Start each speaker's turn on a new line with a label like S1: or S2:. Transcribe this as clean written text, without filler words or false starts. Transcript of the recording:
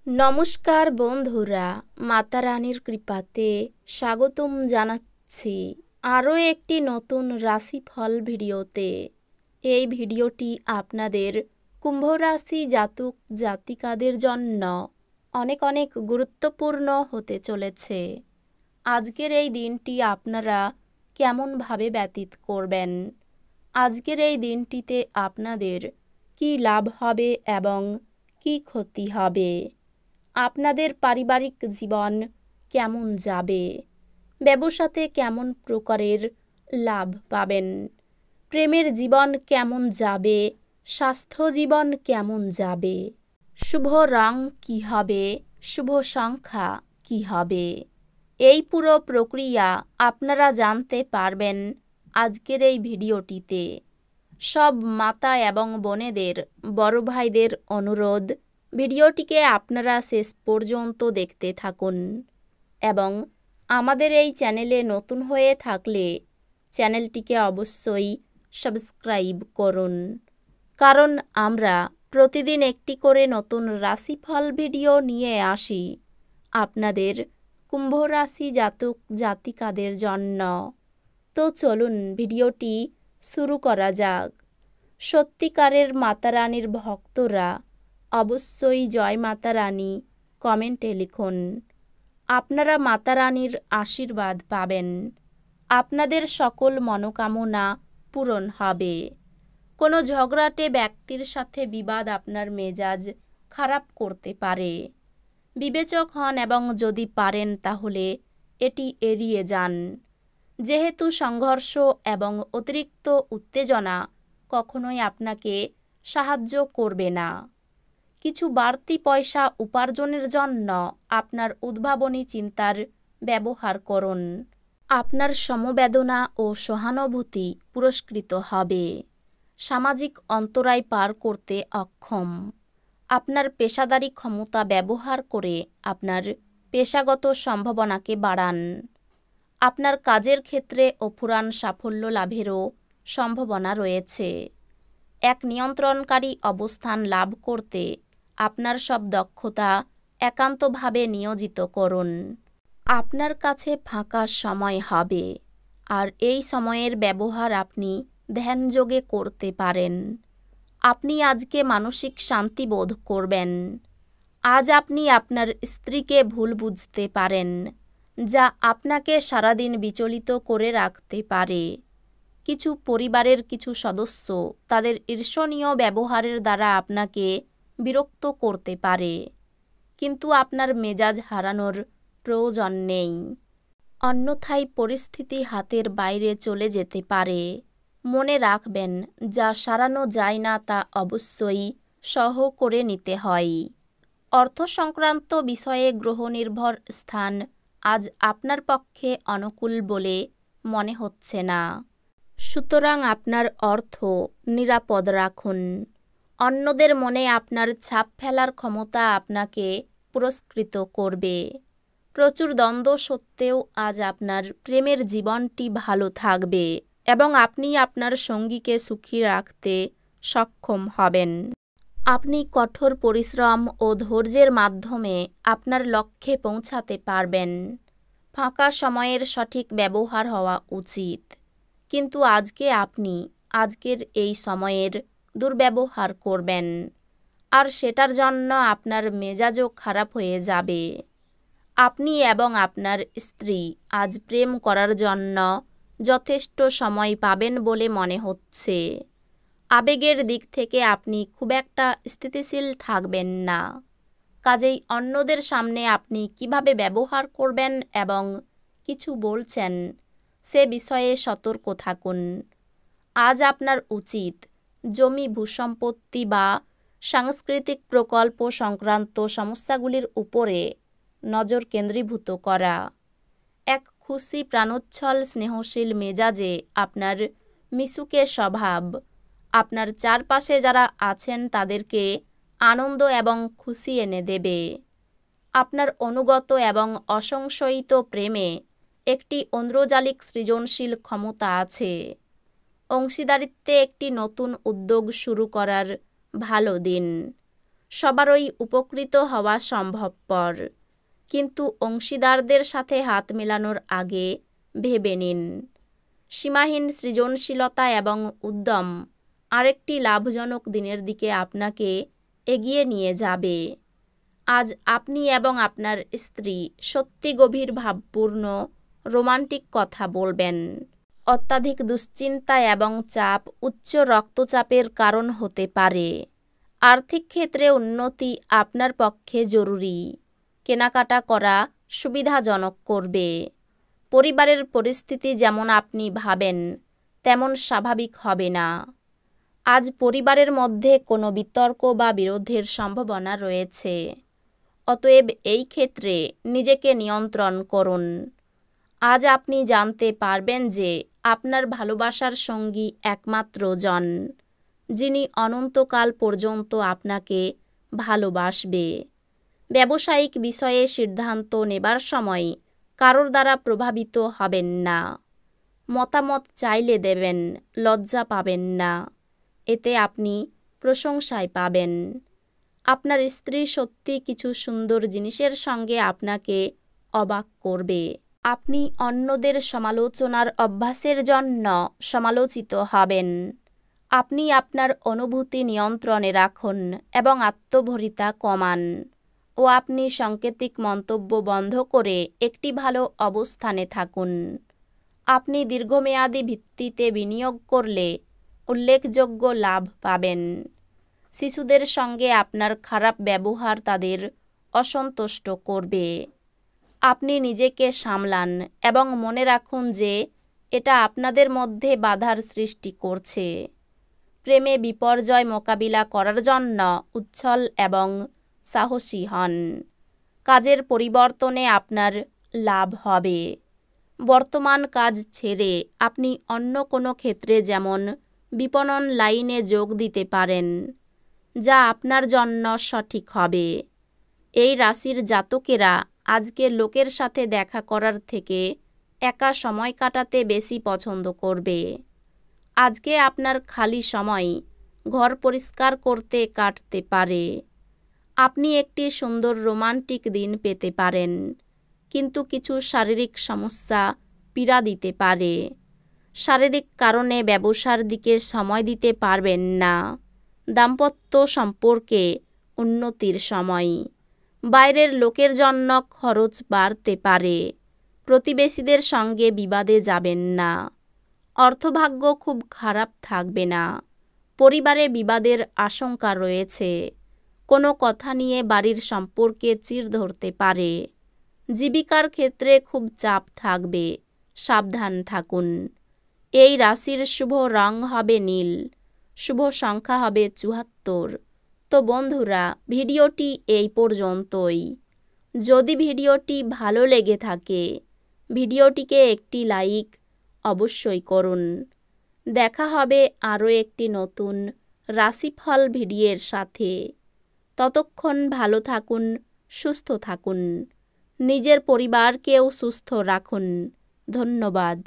S1: নমস্কার বন্ধুরা, মাতা রানীর কৃপাতে স্বাগতম জানাচ্ছি আরও একটি নতুন রাশিফল ভিডিওতে। এই ভিডিওটি আপনাদের কুম্ভ রাশি জাতক জাতিকাদের জন্য অনেক অনেক গুরুত্বপূর্ণ হতে চলেছে। আজকের এই দিনটি আপনারা কেমনভাবে ব্যতীত করবেন, আজকের এই দিনটিতে আপনাদের কি লাভ হবে এবং কি ক্ষতি হবে, আপনাদের পারিবারিক জীবন কেমন যাবে, ব্যবসাতে কেমন প্রকারের লাভ পাবেন, প্রেমের জীবন কেমন যাবে, স্বাস্থ্য জীবন কেমন যাবে, শুভ রং কী হবে, শুভ সংখ্যা কী হবে, এই পুরো প্রক্রিয়া আপনারা জানতে পারবেন আজকের এই ভিডিওটিতে। সব মাতা এবং বোনেদের, বড় ভাইদের অনুরোধ, ভিডিওটিকে আপনারা শেষ পর্যন্ত দেখতে থাকুন এবং আমাদের এই চ্যানেলে নতুন হয়ে থাকলে চ্যানেলটিকে অবশ্যই সাবস্ক্রাইব করুন, কারণ আমরা প্রতিদিন একটি করে নতুন রাশিফল ভিডিও নিয়ে আসি আপনাদের কুম্ভ রাশি জাতক জাতিকাদের জন্য। তো চলুন ভিডিওটি শুরু করা যাক। সত্যিকারের মাতা রানীর ভক্তরা অবশ্যই জয় মাতা রানী কমেন্টে লিখুন। আপনারা মাতা রানীর আশীর্বাদ পাবেন, আপনাদের সকল মনোকামনা পূরণ হবে। কোনো ঝগড়াটে ব্যক্তির সাথে বিবাদ আপনার মেজাজ খারাপ করতে পারে। বিবেচক হন এবং যদি পারেন তাহলে এটি এড়িয়ে যান, যেহেতু সংঘর্ষ এবং অতিরিক্ত উত্তেজনা কখনোই আপনাকে সাহায্য করবে না। কিছু বাড়তি পয়সা উপার্জনের জন্য আপনার উদ্ভাবনী চিন্তার ব্যবহার করুন। আপনার সমবেদনা ও সহানুভূতি পুরস্কৃত হবে। সামাজিক অন্তরায় পার করতে অক্ষম। আপনার পেশাদারি ক্ষমতা ব্যবহার করে আপনার পেশাগত সম্ভাবনাকে বাড়ান। আপনার কাজের ক্ষেত্রে অফুরান সাফল্য লাভেরও সম্ভাবনা রয়েছে। এক নিয়ন্ত্রণকারী অবস্থান লাভ করতে আপনার সব দক্ষতা একান্তভাবে নিয়োজিত করুন। আপনার কাছে ফাঁকা সময় হবে, আর এই সময়ের ব্যবহার আপনি ধ্যানযোগে করতে পারেন। আপনি আজকে মানসিক শান্তি বোধ করবেন। আজ আপনি আপনার স্ত্রীকে ভুল বুঝতে পারেন, যা আপনাকে সারাদিন বিচলিত করে রাখতে পারে। কিছু পরিবারের কিছু সদস্য তাদের ঈর্ষণীয় ব্যবহারের দ্বারা আপনাকে বিরক্ত করতে পারে, কিন্তু আপনার মেজাজ হারানোর প্রয়োজন নেই। অন্যথায় পরিস্থিতি হাতের বাইরে চলে যেতে পারে। মনে রাখবেন, যা সারানো যায় না তা অবশ্যই সহ করে নিতে হয়। অর্থ সংক্রান্ত বিষয়ে গ্রহ নির্ভর স্থান আজ আপনার পক্ষে অনুকূল বলে মনে হচ্ছে না, সুতরাং আপনার অর্থ নিরাপদ রাখুন। অন্যদের মনে আপনার ছাপ ফেলার ক্ষমতা আপনাকে পুরস্কৃত করবে। প্রচুর দ্বন্দ্ব সত্ত্বেও আজ আপনার প্রেমের জীবনটি ভালো থাকবে এবং আপনি আপনার সঙ্গীকে সুখী রাখতে সক্ষম হবেন। আপনি কঠোর পরিশ্রম ও ধৈর্যের মাধ্যমে আপনার লক্ষ্যে পৌঁছাতে পারবেন। ফাঁকা সময়ের সঠিক ব্যবহার হওয়া উচিত, কিন্তু আপনি আজকের এই সময়ের দুর্ব্যবহার করবেন, আর সেটার জন্য আপনার মেজাজও খারাপ হয়ে যাবে। আপনি এবং আপনার স্ত্রী আজ প্রেম করার জন্য যথেষ্ট সময় পাবেন বলে মনে হচ্ছে। আবেগের দিক থেকে আপনি খুব একটা স্থিতিশীল থাকবেন না, কাজেই অন্যদের সামনে আপনি কিভাবে ব্যবহার করবেন এবং কিছু বলছেন সে বিষয়ে সতর্ক থাকুন। আজ আপনার উচিত জমি, ভূসম্পত্তি বা সাংস্কৃতিক প্রকল্প সংক্রান্ত সমস্যাগুলির উপরে নজর কেন্দ্রীভূত করা। এক খুশি, প্রাণোচ্ছল, স্নেহশীল মেজাজে আপনার মিশুকে স্বভাব আপনার চারপাশে যারা আছেন তাদেরকে আনন্দ এবং খুশি এনে দেবে। আপনার অনুগত এবং অসংশয়িত প্রেমে একটি ঐন্দ্রজালিক সৃজনশীল ক্ষমতা আছে। অংশীদারিত্বে একটি নতুন উদ্যোগ শুরু করার ভালো দিন। সবারই উপকৃত হওয়া সম্ভবপর, কিন্তু অংশীদারদের সাথে হাত মেলানোর আগে ভেবে নিন। সীমাহীন সৃজনশীলতা এবং উদ্যম আরেকটি লাভজনক দিনের দিকে আপনাকে এগিয়ে নিয়ে যাবে। আজ আপনি এবং আপনার স্ত্রী সত্যি গভীর ভাবপূর্ণ রোমান্টিক কথা বলবেন। অত্যাধিক দুশ্চিন্তা এবং চাপ উচ্চ রক্তচাপের কারণ হতে পারে। আর্থিক ক্ষেত্রে উন্নতি আপনার পক্ষে জরুরি। কেনাকাটা করা সুবিধাজনক করবে। পরিবারের পরিস্থিতি যেমন আপনি ভাবেন তেমন স্বাভাবিক হবে না। আজ পরিবারের মধ্যে কোনো বিতর্ক বা বিরোধের সম্ভাবনা রয়েছে। অতএব এই ক্ষেত্রে নিজেকে নিয়ন্ত্রণ করুন। আজ আপনি জানতে পারবেন যে আপনার ভালোবাসার সঙ্গী একমাত্র জন, যিনি অনন্তকাল পর্যন্ত আপনাকে ভালোবাসবে। ব্যবসায়িক বিষয়ে সিদ্ধান্ত নেবার সময় কারোর দ্বারা প্রভাবিত হবেন না। মতামত চাইলে দেবেন, লজ্জা পাবেন না। এতে আপনি প্রশংসায় পাবেন। আপনার স্ত্রী সত্যি কিছু সুন্দর জিনিসের সঙ্গে আপনাকে অবাক করবে। আপনি অন্যদের সমালোচনার অভ্যাসের জন্য সমালোচিত হবেন। আপনি আপনার অনুভূতি নিয়ন্ত্রণে রাখুন এবং আত্মভরিতা কমান ও আপনি সাংকেতিক মন্তব্য বন্ধ করে একটি ভালো অবস্থানে থাকুন। আপনি দীর্ঘমেয়াদী ভিত্তিতে বিনিয়োগ করলে উল্লেখযোগ্য লাভ পাবেন। শিশুদের সঙ্গে আপনার খারাপ ব্যবহার তাদের অসন্তুষ্ট করবে। আপনি নিজেকে সামলান এবং মনে রাখুন যে এটা আপনাদের মধ্যে বাধার সৃষ্টি করছে। প্রেমে বিপর্যয় মোকাবিলা করার জন্য উচ্ছল এবং সাহসী হন। কাজের পরিবর্তনে আপনার লাভ হবে। বর্তমান কাজ ছেড়ে আপনি অন্য কোনো ক্ষেত্রে যেমন বিপণন লাইনে যোগ দিতে পারেন, যা আপনার জন্য সঠিক হবে। এই রাশির জাতকেরা আজকে লোকের সাথে দেখা করার থেকে একা সময় কাটাতে বেশি পছন্দ করবে। আজকে আপনার খালি সময় ঘর পরিষ্কার করতে কাটতে পারে। আপনি একটি সুন্দর রোমান্টিক দিন পেতে পারেন, কিন্তু কিছু শারীরিক সমস্যা পীড়া দিতে পারে। শারীরিক কারণে ব্যবসার দিকে সময় দিতে পারবেন না। দাম্পত্য সম্পর্কে উন্নতির সময়। বাইরের লোকের জন্য খরচ বাড়তে পারে। প্রতিবেশীদের সঙ্গে বিবাদে যাবেন না। অর্থভাগ্য খুব খারাপ থাকবে না। পরিবারে বিবাদের আশঙ্কা রয়েছে। কোনো কথা নিয়ে বাড়ির সম্পর্কে চিড় ধরতে পারে। জীবিকার ক্ষেত্রে খুব চাপ থাকবে, সাবধান থাকুন। এই রাশির শুভ রং হবে নীল, শুভ সংখ্যা হবে ৭৪। তো বন্ধুরা, ভিডিওটি এই পর্যন্তই। যদি ভিডিওটি ভালো লেগে থাকে ভিডিওটিকে একটি লাইক অবশ্যই করুন। দেখা হবে আরও একটি নতুন রাশিফল ভিডিওর সাথে। ততক্ষণ ভালো থাকুন, সুস্থ থাকুন। নিজের পরিবারকেও সুস্থ রাখুন। ধন্যবাদ।